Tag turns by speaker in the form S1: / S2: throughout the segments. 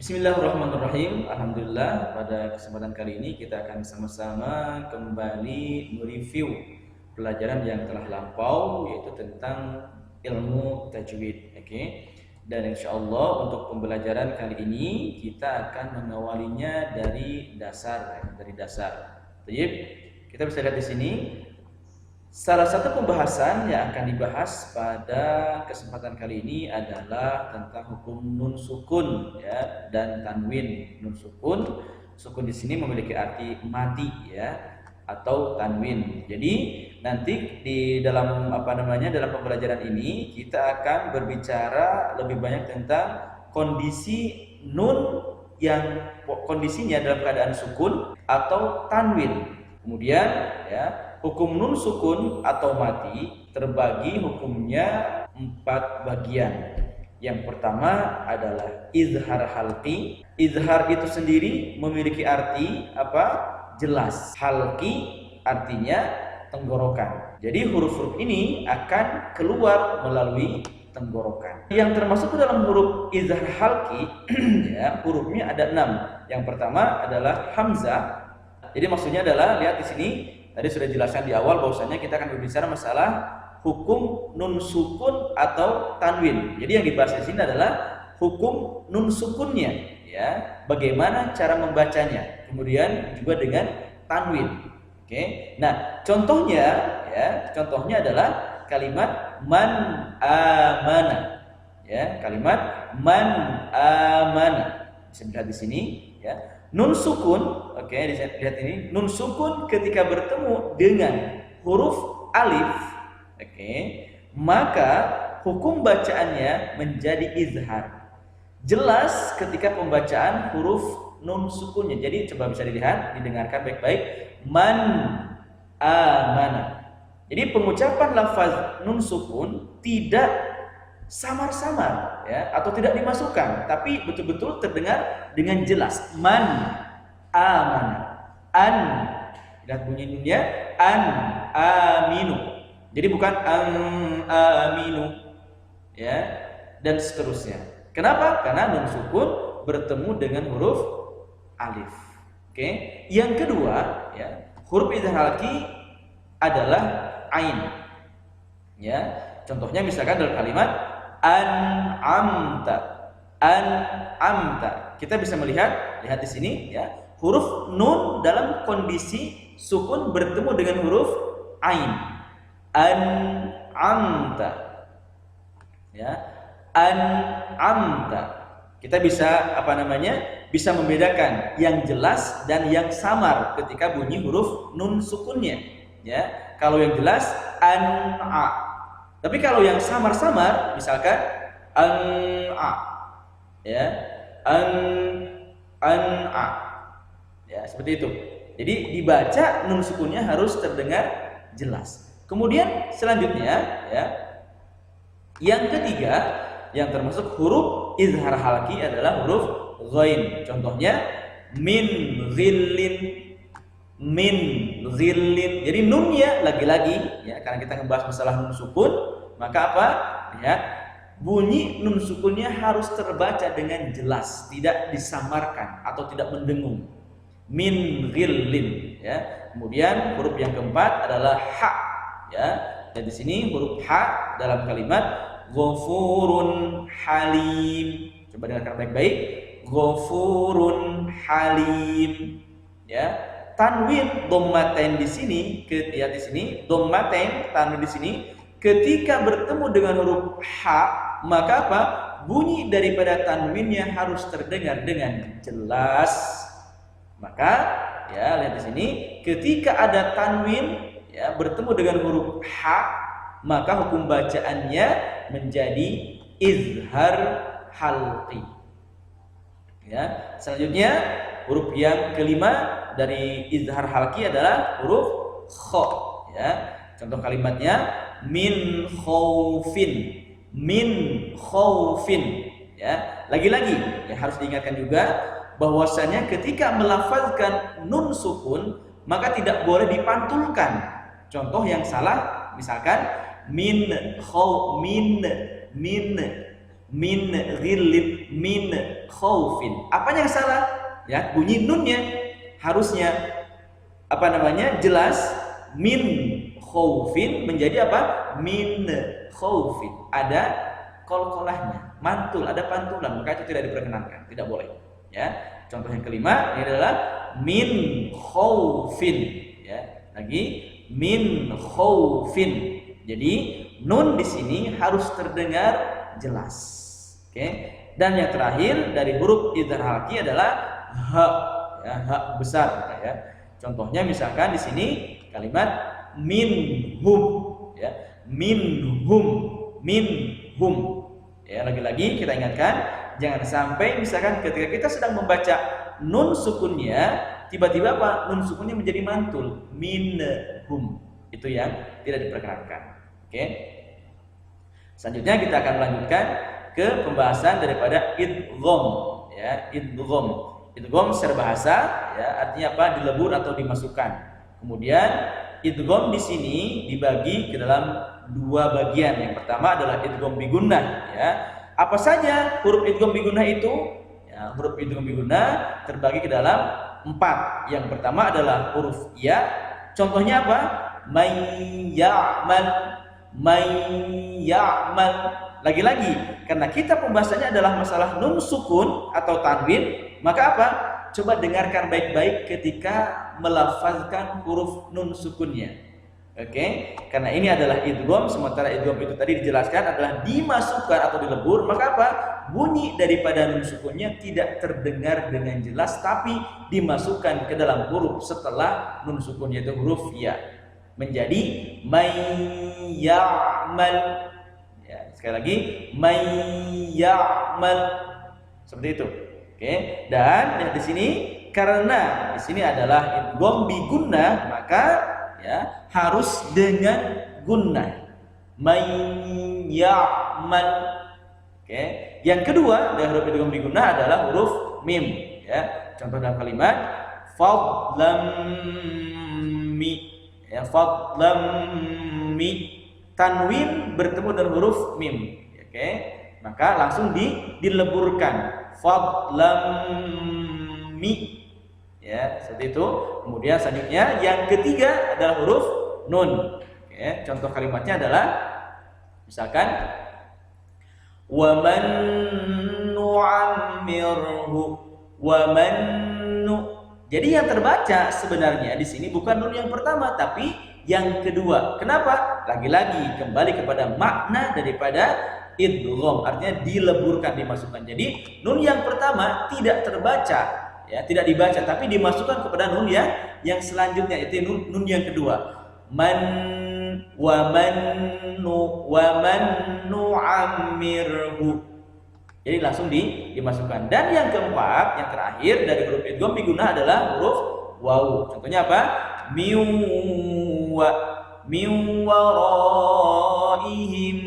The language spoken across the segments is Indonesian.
S1: Bismillahirrahmanirrahim. Alhamdulillah, pada kesempatan kali ini kita akan sama-sama kembali mereview pelajaran yang telah lampau, yaitu tentang ilmu tajwid. Oke. Dan insya Allah untuk pembelajaran kali ini kita akan mengawalinya dari dasar. Baik, kita bisa lihat di sini. Salah satu pembahasan yang akan dibahas pada kesempatan kali ini adalah tentang hukum nun sukun ya dan tanwin. Nun sukun di sini memiliki arti mati ya atau tanwin. Jadi nanti di dalam dalam pembelajaran ini kita akan berbicara lebih banyak tentang kondisi nun yang kondisinya dalam keadaan sukun atau tanwin. Kemudian ya, hukum nun sukun atau mati terbagi hukumnya 4 bagian. Yang pertama adalah izhar halqi. Izhar itu sendiri memiliki arti apa? Jelas. Halqi artinya tenggorokan. Jadi huruf-huruf ini akan keluar melalui tenggorokan. Yang termasuk ke dalam huruf izhar halqi ya, hurufnya ada 6. Yang pertama adalah hamzah. Jadi maksudnya adalah, lihat di sini, tadi sudah jelaskan di awal bahwasanya kita akan berbicara masalah hukum nun sukun atau tanwin. Jadi yang dibahas di sini adalah hukum nun sukunnya, ya, bagaimana cara membacanya. Kemudian juga dengan tanwin. Oke. Nah, contohnya adalah kalimat man amana. Ya, kalimat man amana. Bisa dilihat di sini, ya. Nun sukun, oke, lihat ini. Nun sukun ketika bertemu dengan huruf alif, oke, maka hukum bacaannya menjadi izhar. Jelas ketika pembacaan huruf nun sukunnya. Jadi coba bisa dilihat, didengarkan baik-baik. Man amana. Jadi pengucapan lafaz nun sukun tidak samar-samar ya, atau tidak dimasukkan, tapi betul-betul terdengar dengan jelas. Man amana. An, lihat bunyi nunnya, an aminu. Jadi bukan aminu ya, dan seterusnya. Kenapa? Karena nun sukun bertemu dengan huruf alif. Oke. Yang kedua ya, huruf izhar halqi adalah ain. Ya, contohnya misalkan dalam kalimat an'amta. Kita bisa lihat di sini ya, huruf nun dalam kondisi sukun bertemu dengan huruf ain. An'amta. Ya, an'amta. Kita bisa bisa membedakan yang jelas dan yang samar ketika bunyi huruf nun sukunnya. Ya, kalau yang jelas an'a. Tapi kalau yang samar-samar, misalkan an'a, ya, an'a, ya, seperti itu. Jadi dibaca nun sukunnya harus terdengar jelas. Kemudian selanjutnya, ya, yang ketiga yang termasuk huruf izhar halqi adalah huruf ghain. Contohnya min ghillin. Jadi nunnya lagi-lagi ya, karena kita ngebahas masalah nun sukun, maka apa? Lihat, bunyi nun sukunnya harus terbaca dengan jelas, tidak disamarkan atau tidak mendengung. Min ghillin ya. Kemudian huruf yang keempat adalah ha ya. Dan di sini huruf ha dalam kalimat ghafurun halim. Coba dengarkan baik-baik. Ghafurun halim ya. Tanwin dhammatain di sini, lihat di sini, dhammatain tanwin di sini ketika bertemu dengan huruf ha, maka apa? Bunyi daripada tanwinnya harus terdengar dengan jelas. Maka ya, lihat di sini, ketika ada tanwin ya bertemu dengan huruf ha, maka hukum bacaannya menjadi izhar halqi. Ya, selanjutnya huruf yang kelima dari izhar halqi adalah huruf kha ya. Contoh kalimatnya min khaufin ya. Lagi-lagi ya, harus diingatkan juga bahwasanya ketika melafazkan nun sukun maka tidak boleh dipantulkan. Contoh yang salah misalkan min ghillin, khaufin. Apanya yang salah? Ya, bunyi nunnya harusnya apa namanya? Jelas min khaufin menjadi apa? Min khaufin. Ada qalqalahnya, mantul, ada pantulan, maka itu tidak diperkenankan, tidak boleh. Ya. Contoh yang kelima ini adalah min khaufin. Ya, lagi min khaufin. Jadi nun di sini harus terdengar jelas. Oke. Dan yang terakhir dari huruf idhar halqi adalah ha, ya, ha besar ya. Contohnya misalkan di sini kalimat minhum ya, minhum, minhum. Ya, lagi-lagi kita ingatkan jangan sampai misalkan ketika kita sedang membaca nun sukunnya tiba-tiba apa? Nun sukunnya menjadi mantul, minhum. Itu yang tidak diperkenankan. Oke. Selanjutnya kita akan melanjutkan ke pembahasan daripada idgham ya, idgham. Idgham secara bahasa ya artinya apa? Dilebur atau dimasukkan. Kemudian idgham di sini dibagi ke dalam dua bagian. Yang pertama adalah idgham bigunnah ya. Apa saja huruf idgham bigunnah itu? Ya, huruf idgham bigunnah terbagi ke dalam 4. Yang pertama adalah huruf ya. Contohnya apa? May ya'mal, may ya'mal. Lagi-lagi karena kita pembahasannya adalah masalah nun sukun atau tanwin, maka apa? Coba dengarkan baik-baik ketika melafazkan huruf nun sukunnya. Oke? Karena ini adalah idgham, sementara idgham itu tadi dijelaskan adalah dimasukkan atau dilebur, maka apa? Bunyi daripada nun sukunnya tidak terdengar dengan jelas tapi dimasukkan ke dalam huruf setelah nun sukunnya itu huruf ya. Menjadi may ya'mal. Ya, sekali lagi may ya'mal. Seperti itu. Oke, dan di sini karena di sini adalah idgham bi gunnah, maka ya harus dengan gunnah. May ya'mal. Oke. Yang kedua dari huruf idgham bi gunnah adalah huruf mim ya. Contoh dalam kalimat fadlam mi ya, fadlam mi, tanwin bertemu dengan huruf mim. Oke, maka langsung dileburkan fadlam mi ya, seperti itu. Kemudian selanjutnya yang ketiga adalah huruf nun. Oke, contoh kalimatnya adalah misalkan wa man nu'ammirhu, wa man nu. Jadi yang terbaca sebenarnya di sini bukan nun yang pertama tapi yang kedua. Kenapa? Lagi-lagi kembali kepada makna daripada idgham, artinya dileburkan, dimasukkan. Jadi nun yang pertama tidak terbaca, ya, tidak dibaca tapi dimasukkan kepada nun yang selanjutnya, itu nun yang kedua. Man wa man nu'ammirhu. Jadi langsung dimasukkan. Dan yang keempat, yang terakhir dari huruf idgham bi gunnah adalah huruf wawu. Contohnya apa? Min waraihim.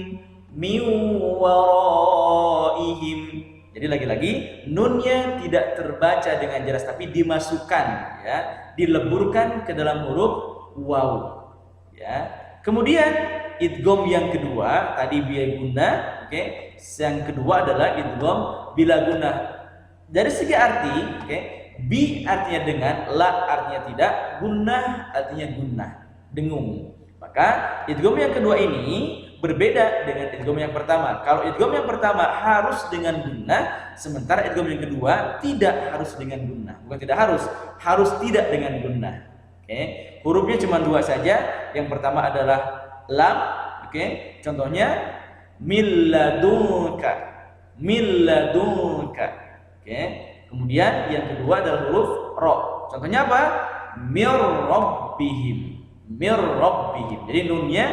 S1: Jadi lagi-lagi nunnya tidak terbaca dengan jelas tapi dimasukkan ya, dileburkan ke dalam huruf wawu. Ya. Kemudian idgham yang kedua tadi bi gunnah, oke. Yang kedua adalah idgham bila gunnah. Dari segi arti, oke, bi artinya dengan, la artinya tidak, gunnah artinya gunnah, dengung. Maka idgham yang kedua ini berbeda dengan idgham yang pertama. Kalau idgham yang pertama harus dengan gunnah, sementara idgham yang kedua tidak harus dengan gunnah. Bukan tidak harus tidak dengan gunnah. Oke, hurufnya cuma dua saja. Yang pertama adalah lam, oke. Contohnya milladunka, milladunka. Oke. Kemudian yang kedua adalah huruf ro. Contohnya apa? Mir rabbihim, mir rabbihim. Jadi nunnya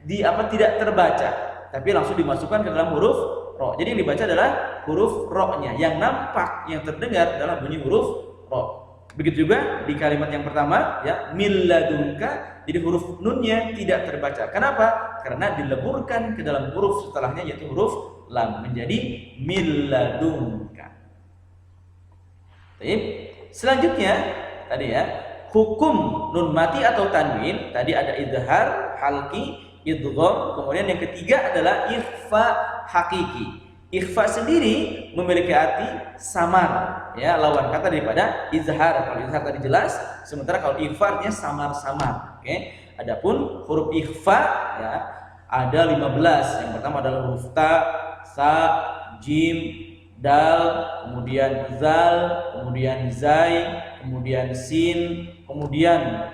S1: tidak terbaca, tapi langsung dimasukkan ke dalam huruf ro. Jadi yang dibaca adalah huruf ro-nya. Yang nampak, yang terdengar adalah bunyi huruf ro. Begitu juga di kalimat yang pertama ya, milladunka, jadi huruf nunnya tidak terbaca. Kenapa? Karena dileburkan ke dalam huruf setelahnya yaitu huruf lam, menjadi milladunka. Baik. Selanjutnya tadi ya, hukum nun mati atau tanwin, tadi ada idhar, halqi, idgham, kemudian yang ketiga adalah ikhfa hakiki. Ikhfa sendiri memiliki arti samar, ya, lawan kata daripada izhar. Kalau izhar tadi jelas, sementara kalau ikhfa artinya samar-samar. Oke. Adapun huruf ikhfa, ya, ada 15. Yang pertama adalah huruf ta, sa, jim, dal, kemudian zal, kemudian zai, kemudian sin, kemudian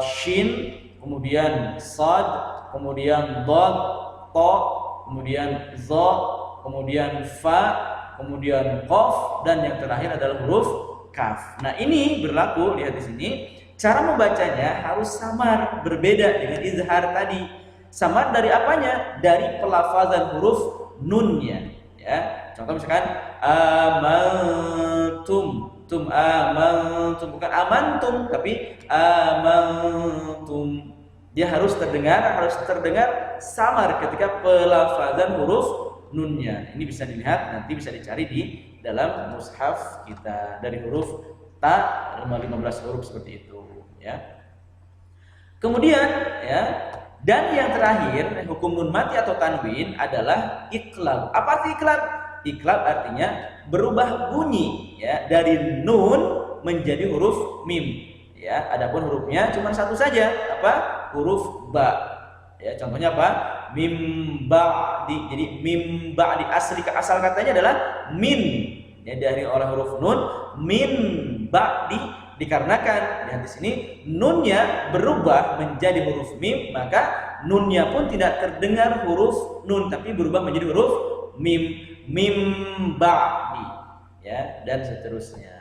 S1: shin, kemudian sad, kemudian dad, ta, kemudian za, kemudian fa, kemudian qaf, dan yang terakhir adalah huruf kaf. Nah, ini berlaku, lihat di sini, cara membacanya harus samar, berbeda dengan izhar tadi. Samar dari apanya? Dari pelafazan huruf nunnya, ya. Contoh misalkan amantum, amantum, bukan amantum tapi amantum. Dia harus terdengar samar ketika pelafazan huruf nunnya. Ini bisa dilihat, nanti bisa dicari di dalam mushaf kita, dari huruf ta 15 huruf seperti itu, ya. Kemudian, ya, dan yang terakhir hukum nun mati atau tanwin adalah iqlab. Apa arti iqlab? Iqlab artinya berubah bunyi, ya, dari nun menjadi huruf mim, ya. Adapun hurufnya cuma satu saja, apa? Huruf ba, ya. Contohnya apa? Mim ba'di. Jadi mim ba'di, asal katanya adalah min, ya, dari orang huruf nun, min ba'di, dikarenakan lihat di sini nunnya berubah menjadi huruf mim, maka nunnya pun tidak terdengar huruf nun tapi berubah menjadi huruf mim, mim ba'di, ya, dan seterusnya.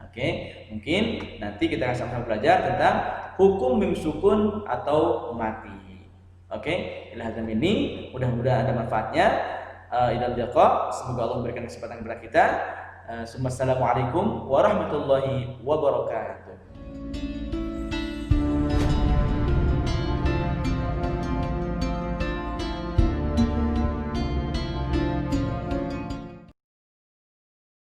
S1: Oke, mungkin nanti kita akan sama-sama belajar tentang hukum mim sukun atau mati. Oke, ilham ini mudah-mudahan ada manfaatnya. Idal liqa, semoga Allah memberikan kesempatan kepada kita. Assalamualaikum warahmatullahi wabarakatuh.